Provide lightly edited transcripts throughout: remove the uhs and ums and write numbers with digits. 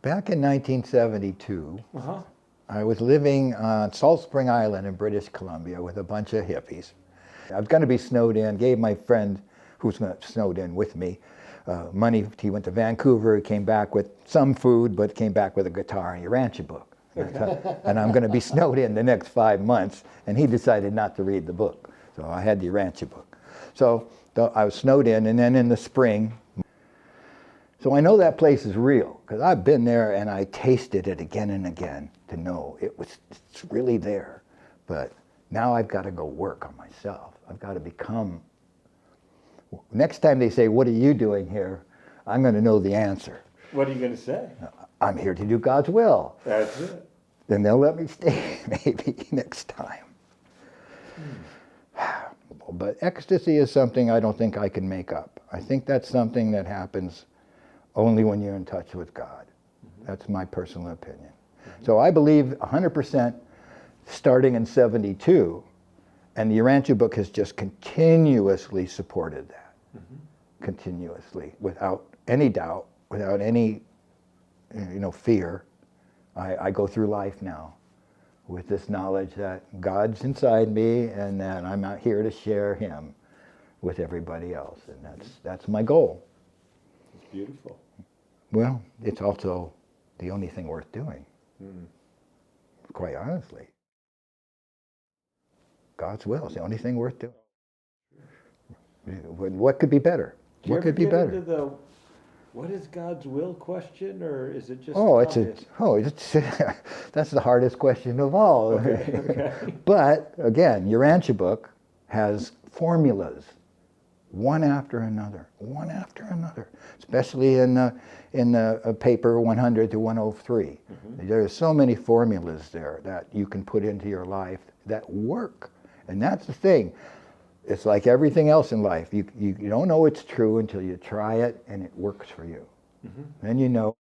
Back in 1972, Uh-huh. I was living on Salt Spring Island in British Columbia with a bunch of hippies. I was going to be snowed in, gave my friend who's snowed in with me money. He went to Vancouver, he came back with some food, but came back with a guitar and a Urantia book. And I'm going to be snowed in the next 5 months, and he decided not to read the book. So I had the Urantia book. So I was snowed in, and then in the spring, so I know that place is real, because I've been there and I tasted it again and again to know it's really there. But now I've got to go work on myself. I've got to become, next time they say, what are you doing here? I'm going to know the answer. What are you going to say? I'm here to do God's will. That's it. Then they'll let me stay maybe next time. But ecstasy is something I don't think I can make up. I think that's something that happens only when you're in touch with God. That's my personal opinion. So I believe 100% starting in 72, and the Urantia book has just continuously supported that. Continuously, without any doubt, without any fear. I go through life now with this knowledge that God's inside me and that I'm out here to share Him with everybody else, and that's my goal. It's beautiful. Well, it's also the only thing worth doing, quite honestly. God's will is the only thing worth doing. What could be better? Do you What ever could be get better? into the what is God's will question, or is it just It's that's the hardest question of all. Okay. But again, Urantia book has formulas, one after another, especially in paper 100 to 103. There are so many formulas there that you can put into your life that work, and that's the thing. It's like everything else in life. You don't know it's true until you try it and it works for you. Then you know,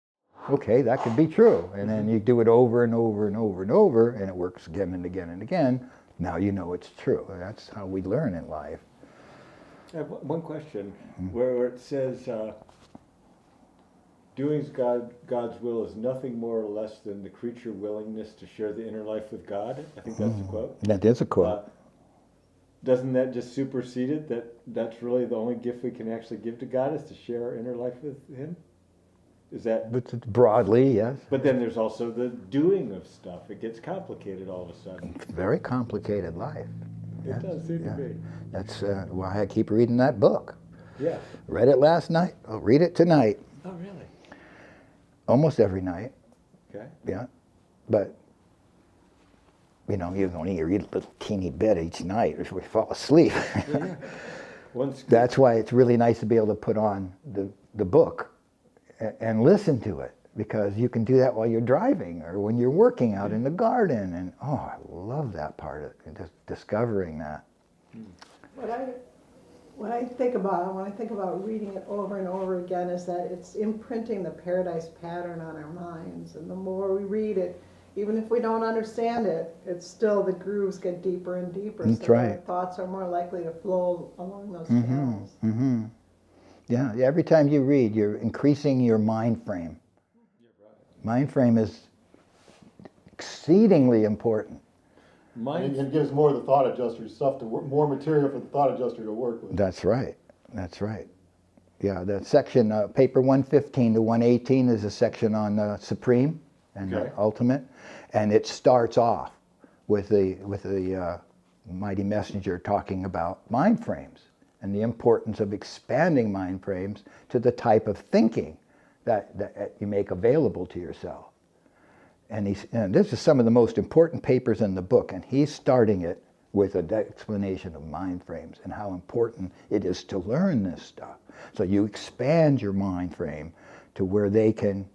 okay, that could be true. And then you do it over and over and over and over, and it works again and again and again. Now you know it's true. That's how we learn in life. I have one question where it says, doing God's will is nothing more or less than the creature willingness to share the inner life with God. I think that's the quote. That is a quote. Doesn't that just supersede it, that's really the only gift we can actually give to God is to share our inner life with Him? Is that? But broadly, yes. But then there's also the doing of stuff. It gets complicated all of a sudden. It's a very complicated life. It does seem to be. That's why I keep reading that book. Yeah. Read it last night. I'll read it tonight. Oh, really? Almost every night. Okay. Yeah. But you can only read a little teeny bit each night before you fall asleep. Yeah. That's why it's really nice to be able to put on the book and listen to it, because you can do that while you're driving or when you're working out in the garden. And I love that part of it, just discovering that. When I think about reading it over and over again, is that it's imprinting the paradise pattern on our minds. And the more we read it, even if we don't understand it, it's still, the grooves get deeper and deeper. That's so right. Our thoughts are more likely to flow along those channels. Yeah, every time you read, you're increasing your mind frame. Mind frame is exceedingly important. It gives more of the thought adjuster stuff to work, more material for the thought adjuster to work with. That's right. Yeah, the section, paper 115 to 118 is a section on Supreme and Ultimate, and it starts off with the Mighty Messenger talking about mind frames and the importance of expanding mind frames to the type of thinking that you make available to yourself. And this is some of the most important papers in the book, and he's starting it with an explanation of mind frames and how important it is to learn this stuff. So you expand your mind frame to where they can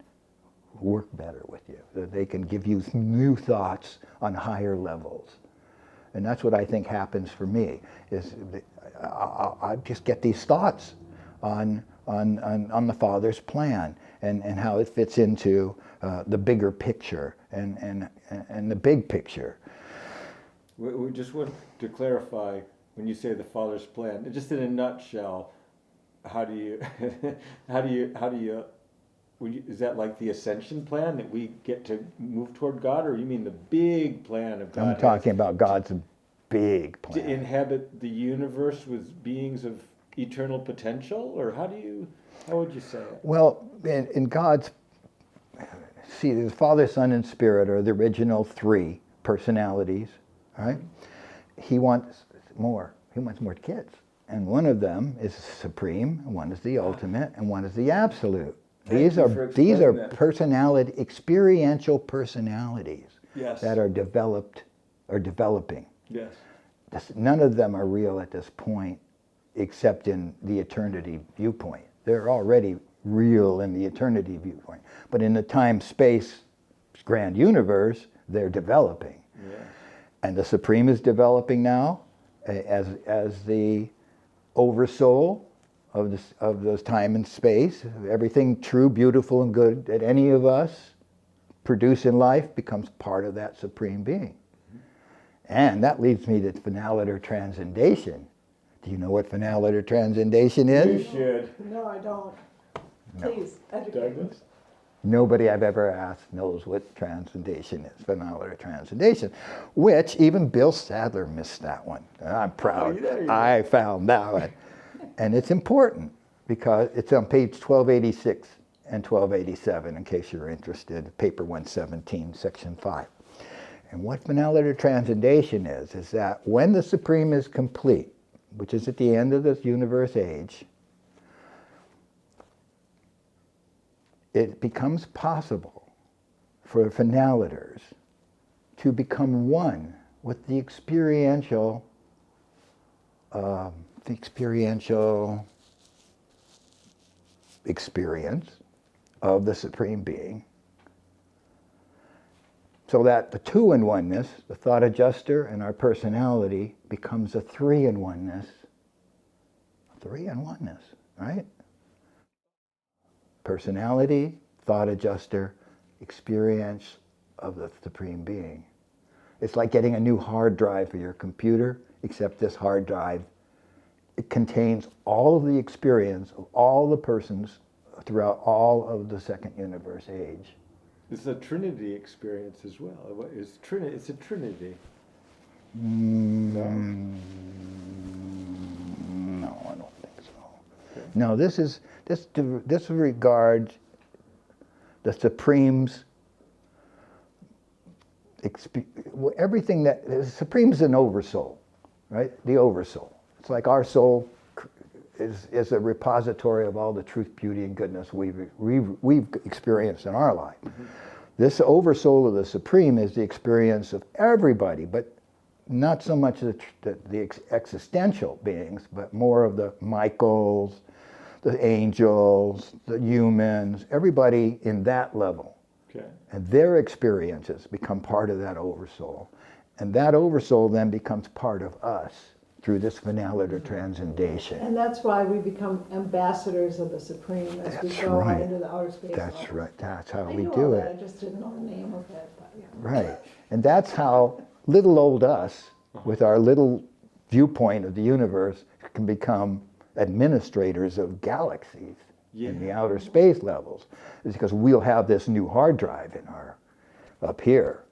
work better with you, that they can give you new thoughts on higher levels. And that's what I think happens for me, is I just get these thoughts on the Father's plan and how it fits into the bigger picture and the big picture. We just want to clarify, when you say the Father's plan, just in a nutshell, how do you is that like the ascension plan that we get to move toward God, or you mean the big plan of God? I'm talking about God's big To plan. inhabit the universe with beings of eternal potential, or how would you say it? Well, in God's, see, the Father, Son, and Spirit are the original three personalities, right? He wants more. He wants more kids. And one of them is supreme, and one is the ultimate, and one is the absolute. These are personality, experiential personalities that are developed or developing. Yes. None of them are real at this point, except in the eternity viewpoint. They're already real in the eternity viewpoint. But in the time-space grand universe, they're developing. Yeah. And the Supreme is developing now as the oversoul of those time and space. Everything true, beautiful, and good that any of us produce in life becomes part of that Supreme Being. And that leads me to finality or transcendation. Do you know what finality or transcendation is? You should. No, I don't. No. Please, educate me. Douglas? Nobody I've ever asked knows what transcendation is, finality or transcendation, which even Bill Sadler missed that one. I'm proud. I found that one. And it's important because it's on page 1286 and 1287, in case you're interested, paper 117, section 5. And what finality or transcendation is that when the Supreme is complete, which is at the end of this universe age, it becomes possible for finaliters to become one with the experiential experience of the Supreme Being, so that the two-in-oneness, the thought adjuster and our personality, becomes a three-in-oneness. Three-in-oneness, right? Personality, thought adjuster, experience of the Supreme Being. It's like getting a new hard drive for your computer, except this hard drive, it contains all of the experience of all the persons throughout all of the second universe age. It's a Trinity experience as well. It's a Trinity. No, I don't think so. Okay. No, this regards the Supreme's everything that the Supreme's an oversoul, right? The oversoul. It's like our soul is a repository of all the truth, beauty, and goodness we've experienced in our life. Mm-hmm. This oversoul of the Supreme is the experience of everybody, but not so much the existential beings, but more of the Michaels, the angels, the humans, everybody in that level. Okay. And their experiences become part of that oversoul. And that oversoul then becomes part of us through this finality or transcendation. And that's why we become ambassadors of the Supreme as we go out into the outer space. That's right. That's how we do do it. it. I just didn't know the name of it. But yeah. Right. And that's how little old us, with our little viewpoint of the universe, can become administrators of galaxies in the outer space levels. It's because we'll have this new hard drive in up here.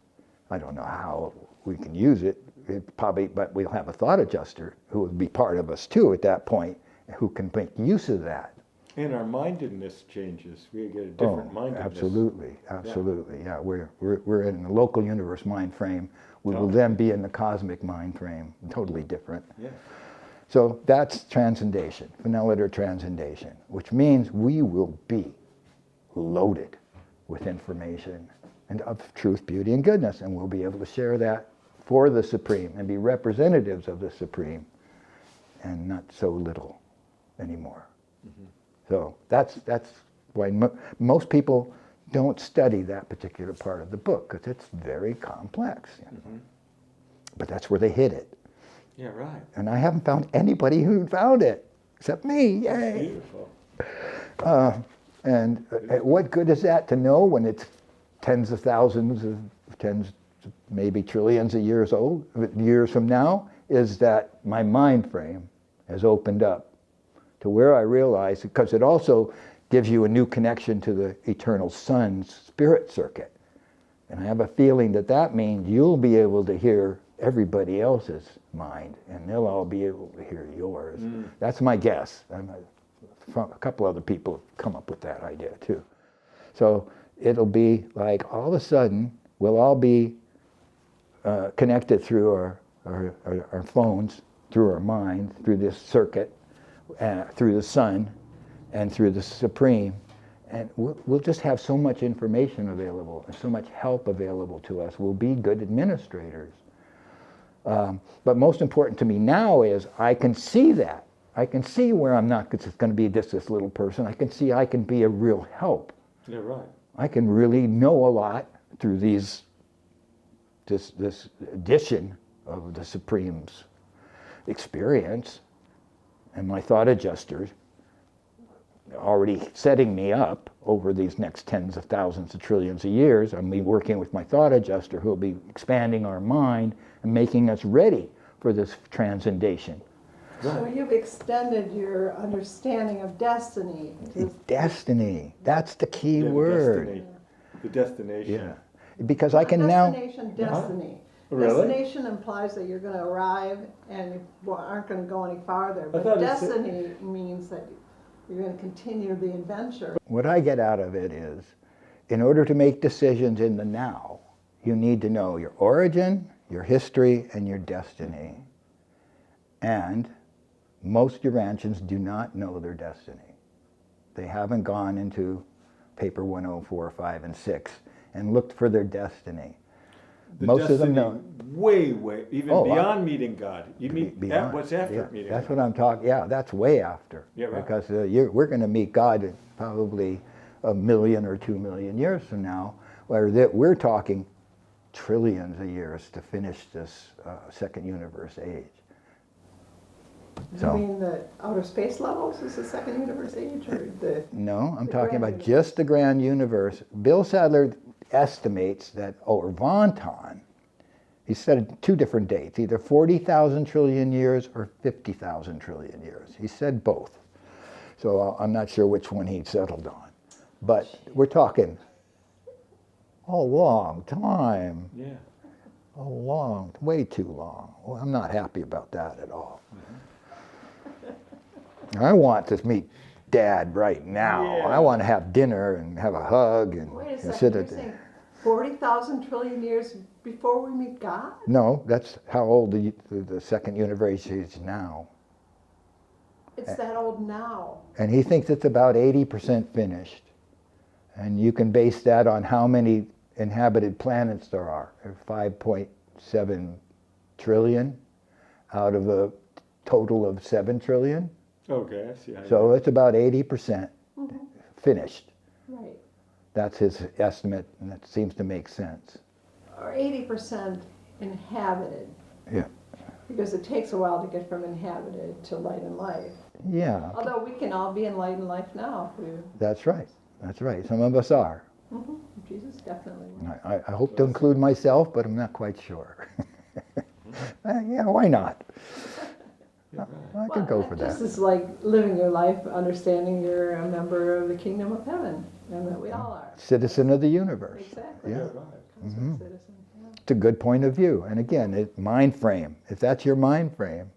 I don't know how we can use it. But we'll have a thought adjuster who will be part of us too at that point, who can make use of that. And our mindedness changes. We get a different mindedness. Absolutely. Yeah, we're in the local universe mind frame. We will then be in the cosmic mind frame, totally different. Yeah. So that's transcendation, finality or transcendation, which means we will be loaded with information and of truth, beauty, and goodness, and we'll be able to share that for the Supreme and be representatives of the Supreme, and not so little anymore. Mm-hmm. So that's why most people don't study that particular part of the book, because it's very complex. You know? Mm-hmm. But that's where they hid it. Yeah, right. And I haven't found anybody who found it, except me. Yay! Beautiful. And what good is that to know when it's tens of thousands of maybe trillions of years from now, is that my mind frame has opened up to where I realize, because it also gives you a new connection to the eternal Son's spirit circuit. And I have a feeling that that means you'll be able to hear everybody else's mind, and they'll all be able to hear yours. That's my guess. A couple other people have come up with that idea too. So it'll be like all of a sudden we'll all be connected through our phones, through our mind, through this circuit, through the Son, and through the Supreme. And we'll just have so much information available and so much help available to us. We'll be good administrators. But most important to me now is I can see that. I can see where I'm not going to be just this little person. I can see I can be a real help. Yeah, right. I can really know a lot through this addition of the Supreme's experience and my thought adjusters already setting me up over these next tens of thousands of trillions of years. I'm working with my thought adjuster who will be expanding our mind and making us ready for this transcendation. So you've extended your understanding of destiny. Destiny, that's the key Yeah, word. the destination. Yeah, because I can now... Destination, destiny. Really? Destination implies that you're going to arrive and you aren't going to go any farther. I thought But it said- destiny means that you're going to continue the adventure. What I get out of it is, in order to make decisions in the now, you need to know your origin, your history, and your destiny. And most Urantians do not know their destiny. They haven't gone into paper 104, 5, and 6 and looked for their destiny. The Most of them destiny don't. way, even Oh, beyond meeting God. You mean Beyond. what's after Yeah, meeting that's God? what I'm talking. Yeah, that's way after. Yeah, right. Because we're going to meet God in probably 1 million or 2 million years from now, where we're talking trillions of years to finish this second universe age. You mean the outer space levels is the second universe age, or the? No, I'm The talking grand about universe. just the grand universe. Bill Sadler estimates that over Vonton, he said 2 different dates, either 40,000 trillion years or 50,000 trillion years. He said both. So I'm not sure which one he settled on. But we're talking a long time, Yeah. way too long. Well, I'm not happy about that at all. I want to meet Dad right now. Yeah. I want to have dinner and have a hug and Wait a sit second, you're at the... saying 40,000 trillion years before we meet God? No, that's how old the second universe is now. It's that old now. And he thinks it's about 80% finished. And you can base that on how many inhabited planets there are. There are 5.7 trillion out of a total of 7 trillion. Okay, I see. So it's about 80% finished. Right. That's his estimate, and that seems to make sense. Or 80% inhabited. Yeah. Because it takes a while to get from inhabited to light and life. Yeah, Although we can all be in light and life now if we. that's right. That's right. Some of us are. Jesus definitely. I hope to include myself, but I'm not quite sure. Yeah, why not? I could go for This that. is like living your life, understanding you're a member of the kingdom of heaven, and that we all are. Citizen of the universe. Exactly. Yeah. right. Cosmic citizen. Yeah. It's a good point of view. And again, mind frame, if that's your mind frame.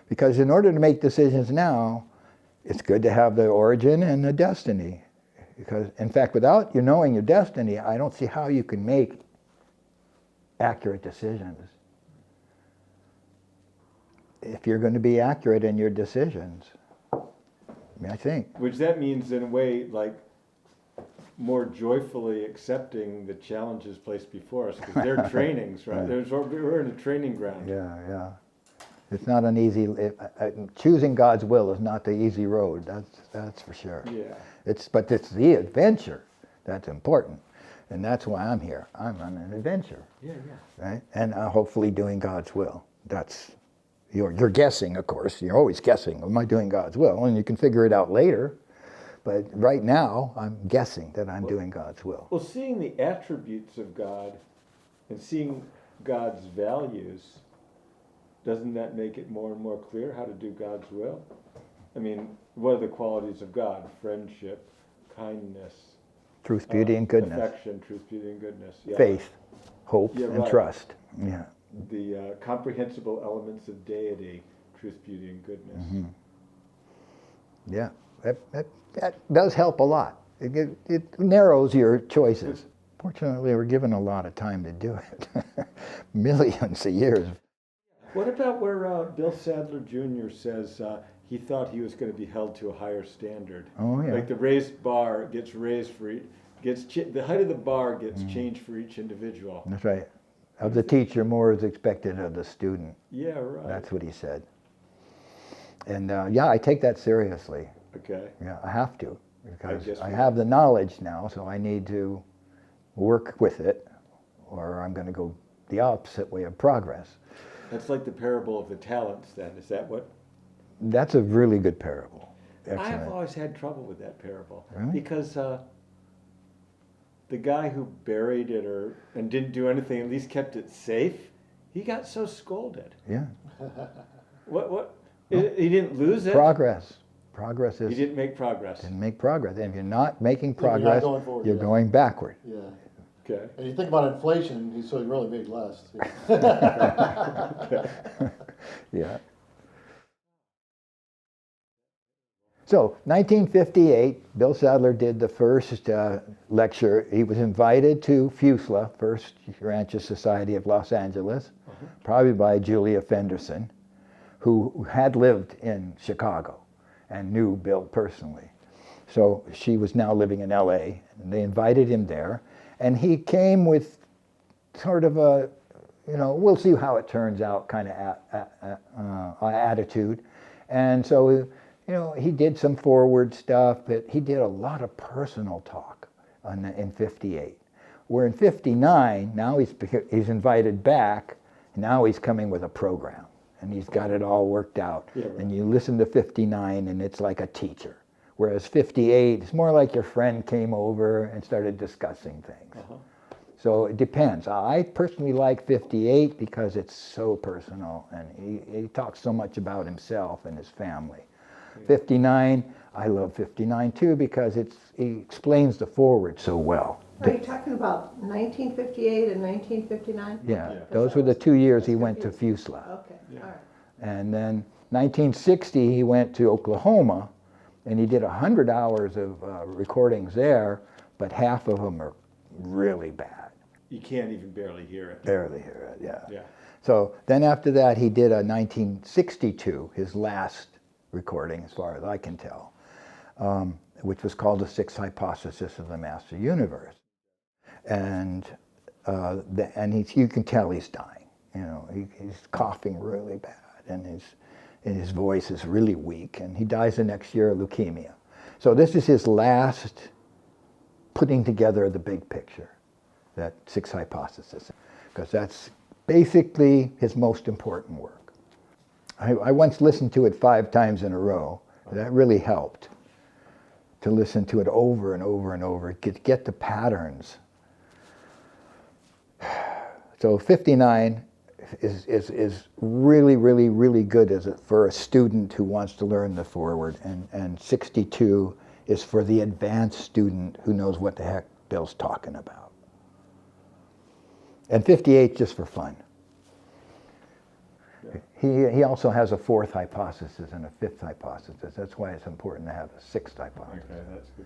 Because in order to make decisions now, it's good to have the origin and the destiny. Because, in fact, without you knowing your destiny, I don't see how you can make accurate decisions. If you're going to be accurate in your decisions, I think. Which that means in a way like more joyfully accepting the challenges placed before us because they're trainings, right? We're in a training ground. Yeah. It's not an easy. Choosing God's will is not the easy road. That's for sure. Yeah. But it's the adventure that's important, and that's why I'm here. I'm on an adventure, Yeah. right? And hopefully doing God's will. That's you're guessing, of course. You're always guessing. Am I doing God's will? And you can figure it out later. But right now, I'm guessing that I'm doing God's will. Well, seeing the attributes of God and seeing God's values, doesn't that make it more and more clear how to do God's will? I mean, what are the qualities of God? Friendship, kindness. Truth, beauty, and goodness. Affection, truth, beauty, and goodness. Yeah. Faith, hope, Yeah, and right. trust. Yeah. The comprehensible elements of deity, truth, beauty, and goodness. Mm-hmm. Yeah. That does help a lot. It narrows your choices. Fortunately, we're given a lot of time to do it. Millions of years. What about where Bill Sadler Jr. says he thought he was going to be held to a higher standard? Oh, yeah. Like the raised bar gets raised for the height of the bar gets changed for each individual. That's right. Of the teacher, more is expected of the student. Yeah, right. That's what he said. And yeah, I take that seriously. Okay. Yeah, I have to, because guess I we- have the knowledge now, so I need to work with it, or I'm going to go the opposite way of progress. That's like the parable of the talents then. Is that what? That's a really good parable. I've Excellent. always had trouble with that parable. Really? Because the guy who buried it and didn't do anything, at least kept it safe, he got so scolded. Yeah. What? He didn't lose it? Progress. Progress is He didn't make progress. didn't make progress. And if you're not making If you're not progress, going forward, you're yeah. going backward. Yeah. Okay. And you think about inflation, so he really made less. Yeah. So, 1958, Bill Sadler did the first lecture. He was invited to FUSLA, First Urantia Society of Los Angeles, probably by Julia Fenderson, who had lived in Chicago and knew Bill personally. So she was now living in LA, and they invited him there. And he came with sort of a, we'll see how it turns out kind of attitude. And so, he did some forward stuff, but he did a lot of personal talk in 58. Where in 59, now he's invited back, now he's coming with a program. And he's got it all worked out. Yeah, right. And you listen to 59 and it's like a teacher. Whereas 58, it's more like your friend came over and started discussing things. Uh-huh. So it depends. I personally like 58 because it's so personal and he talks so much about himself and his family. 59, I love 59 too because he explains the forward so well. Are you talking about 1958 and 1959? Yeah, Yeah. those were the 2 years he went to FUSLA. Okay, Yeah. all right. And then 1960, he went to Oklahoma and he did 100 hours of recordings there, but half of them are really bad. You can't even barely hear it. Barely hear it, yeah. Yeah. So then after that, he did a 1962, his last recording, as far as I can tell, which was called The Sixth Hypothesis of the Master Universe. And you can tell he's dying. He's coughing really bad, and his voice is really weak, and he dies the next year of leukemia. So this is his last putting together the big picture, that Sixth Hypothesis, because that's basically his most important work. I once listened to it 5 times in a row. That really helped to listen to it over and over and over, get the patterns. So 59 is really, really, really good for a student who wants to learn the foreword, and 62 is for the advanced student who knows what the heck Bill's talking about. And 58 just for fun. He also has a 4th hypothesis and a 5th hypothesis. That's why it's important to have a 6th hypothesis. Okay, that's good.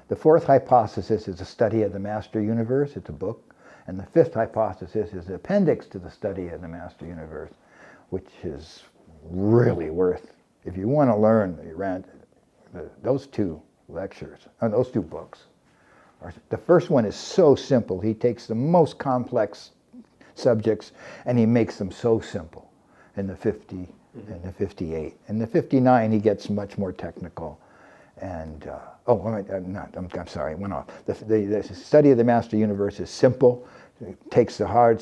The 4th hypothesis is a study of the Master Universe. It's a book. And the 5th hypothesis is the appendix to the study of the Master Universe, which is really worth, if you want to learn those 2 lectures, those 2 books. The first one is so simple. He takes the most complex subjects and he makes them so simple in the 50 and the 58. In the 59, he gets much more technical. And, I'm sorry, it went off. The study of the Master Universe is simple. It takes the hard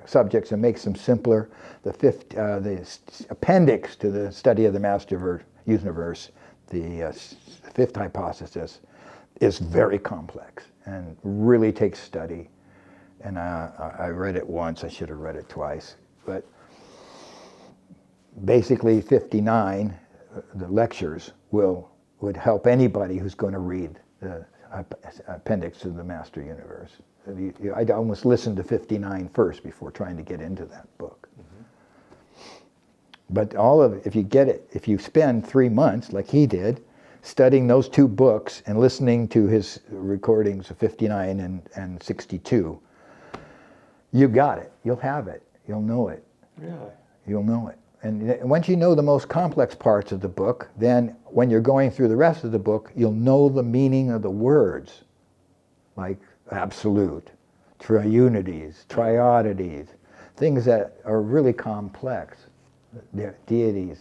subjects and makes them simpler. The appendix to the study of the Master Universe, the 5th hypothesis, is very complex and really takes study. And I read it once. I should have read it twice. But basically 59, the lectures will would help anybody who's going to read the appendix to the Master Universe. I'd almost listen to 59 first before trying to get into that book. But if you get it, if you spend 3 months, like he did, studying those 2 books and listening to his recordings of 59 and 62, you got it. You'll have it. You'll know it. Really? You'll know it. And once you know the most complex parts of the book, then when you're going through the rest of the book, you'll know the meaning of the words, like absolute, triunities, triodities, things that are really complex. Deities,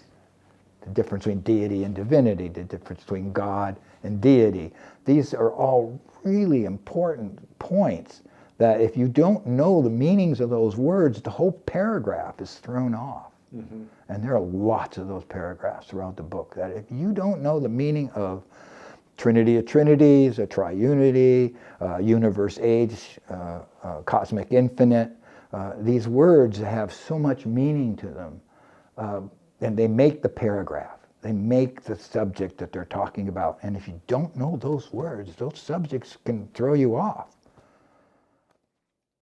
the difference between deity and divinity, the difference between God and deity. These are all really important points that if you don't know the meanings of those words, the whole paragraph is thrown off. Mm-hmm. And there are lots of those paragraphs throughout the book that if you don't know the meaning of Trinity of Trinities, a triunity, universe age, cosmic infinite, these words have so much meaning to them. And they make the paragraph. They make the subject that they're talking about. And if you don't know those words, those subjects can throw you off.